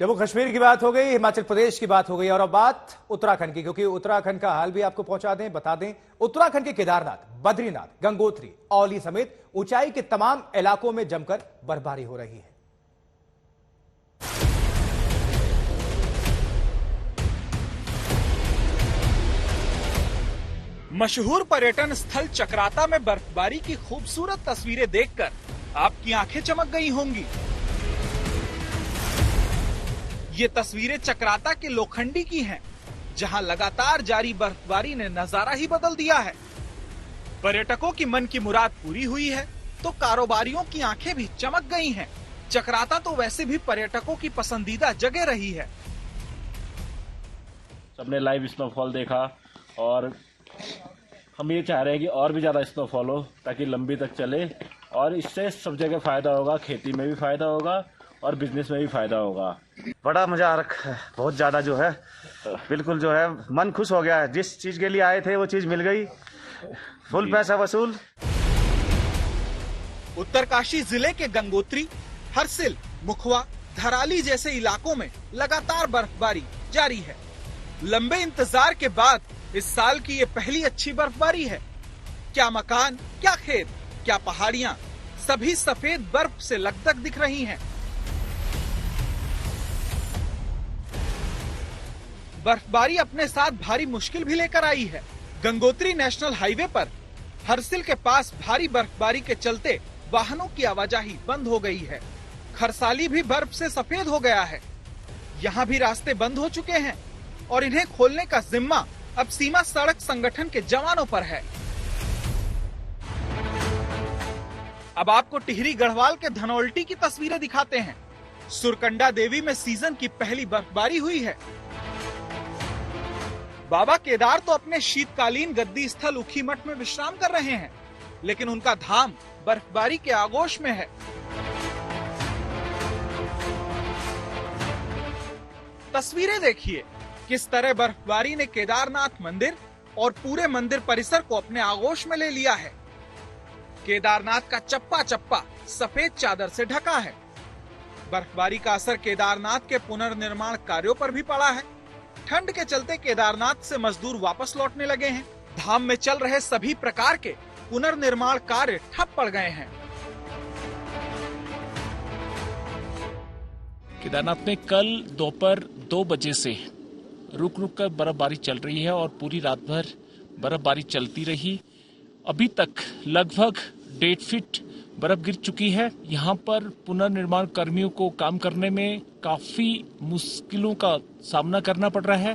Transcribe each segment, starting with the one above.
जम्मू कश्मीर की बात हो गई, हिमाचल प्रदेश की बात हो गई और अब बात उत्तराखंड की, क्योंकि उत्तराखंड का हाल भी आपको पहुंचा दें, बता दें। उत्तराखंड के केदारनाथ, बद्रीनाथ, गंगोत्री, औली समेत ऊंचाई के तमाम इलाकों में जमकर बर्फबारी हो रही है। मशहूर पर्यटन स्थल चक्राता में बर्फबारी की खूबसूरत तस्वीरें देखकर आपकी आंखें चमक गई होंगी। ये तस्वीरें चक्राता के लोखंडी की हैं, जहां लगातार जारी बर्फबारी ने नजारा ही बदल दिया है। पर्यटकों की मन की मुराद पूरी हुई है तो कारोबारियों की आंखें भी चमक गई हैं। चक्राता तो वैसे भी पर्यटकों की पसंदीदा जगह रही है। सबने लाइव स्नोफॉल देखा और हम ये चाह रहे हैं कि और भी ज्यादा स्नोफॉल हो ताकि लंबी तक चले और इससे सब जगह फायदा होगा, खेती में भी फायदा होगा और बिजनेस में भी फायदा होगा। बड़ा मजा आ रखा है, बहुत ज्यादा जो है बिल्कुल जो है मन खुश हो गया है। जिस चीज के लिए आए थे वो चीज मिल गई, फुल पैसा वसूल। उत्तरकाशी जिले के गंगोत्री, हरसिल, मुखवा, धराली जैसे इलाकों में लगातार बर्फबारी जारी है। लंबे इंतजार के बाद इस साल की ये पहली अच्छी बर्फबारी है। क्या मकान, क्या खेत, क्या पहाड़ियां, सभी सफेद बर्फ से लकदक दिख रही हैं। बर्फबारी अपने साथ भारी मुश्किल भी लेकर आई है। गंगोत्री नेशनल हाईवे पर हरसिल के पास भारी बर्फबारी के चलते वाहनों की आवाजाही बंद हो गई है। खरसाली भी बर्फ से सफेद हो गया है। यहाँ भी रास्ते बंद हो चुके हैं और इन्हें खोलने का जिम्मा अब सीमा सड़क संगठन के जवानों पर है। अब आपको टिहरी गढ़वाल के धनौल्टी की तस्वीरें दिखाते हैं। सुरकंडा देवी में सीजन की पहली बर्फबारी हुई है। बाबा केदार तो अपने शीतकालीन गद्दी स्थल ऊखीमठ में विश्राम कर रहे हैं, लेकिन उनका धाम बर्फबारी के आगोश में है। तस्वीरें देखिए, किस तरह बर्फबारी ने केदारनाथ मंदिर और पूरे मंदिर परिसर को अपने आगोश में ले लिया है। केदारनाथ का चप्पा चप्पा सफेद चादर से ढका है। बर्फबारी का असर केदारनाथ के पुनर्निर्माण कार्यों पर भी पड़ा है। ठंड के चलते केदारनाथ से मजदूर वापस लौटने लगे हैं। धाम में चल रहे सभी प्रकार के पुनर्निर्माण कार्य ठप पड़ गए हैं। केदारनाथ में कल दोपहर 2 बजे से रुक रुक कर बर्फबारी चल रही है और पूरी रात भर बर्फबारी चलती रही। अभी तक लगभग 1.5 फीट बर्फ गिर चुकी है। यहाँ पर पुनर्निर्माण कर्मियों को काम करने में काफी मुश्किलों का सामना करना पड़ रहा है।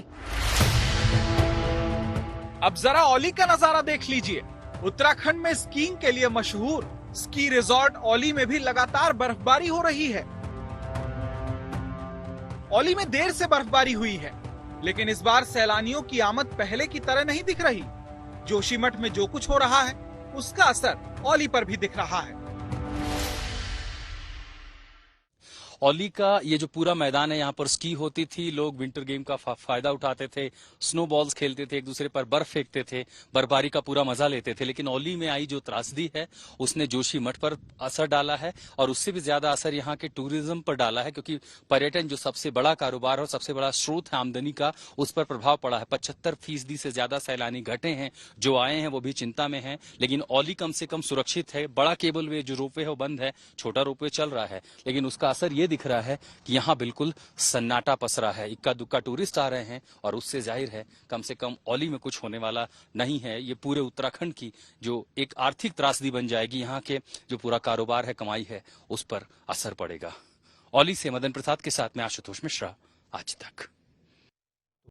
अब जरा औली का नजारा देख लीजिए। उत्तराखंड में स्कीइंग के लिए मशहूर स्की रिजॉर्ट औली में भी लगातार बर्फबारी हो रही है। औली में देर से बर्फबारी हुई है, लेकिन इस बार सैलानियों की आमद पहले की तरह नहीं दिख रही। जोशीमठ में जो कुछ हो रहा है उसका असर औली पर भी दिख रहा है। औली का ये जो पूरा मैदान है, यहाँ पर स्की होती थी, लोग विंटर गेम का फायदा उठाते थे, स्नो बॉल्स खेलते थे, एक दूसरे पर बर्फ फेंकते थे, बर्फबारी का पूरा मजा लेते थे। लेकिन औली में आई जो त्रासदी है उसने जोशीमठ पर असर डाला है और उससे भी ज्यादा असर यहाँ के टूरिज्म पर डाला है, क्योंकि पर्यटन जो सबसे बड़ा कारोबार और सबसे बड़ा स्रोत है आमदनी का, उस पर प्रभाव पड़ा है। 75% से ज्यादा सैलानी घटे हैं, जो आए हैं वो भी चिंता में हैं। लेकिन औली कम से कम सुरक्षित है। बड़ा केबल वे जो रोपवे है वो बंद है, छोटा रोपवे चल रहा है, लेकिन उसका असर ये दिख रहा है कि यहाँ बिल्कुल सन्नाटा पसरा है। इक्का दुक्का टूरिस्ट आ रहे हैं और उससे जाहिर है कम से कम औली में कुछ होने वाला नहीं है। ये पूरे उत्तराखंड की जो एक आर्थिक त्रासदी बन जाएगी, यहाँ के जो पूरा कारोबार है, कमाई है, उस पर असर पड़ेगा। औली से मदन प्रसाद के साथ में आशुतोष मिश्रा, आज तक।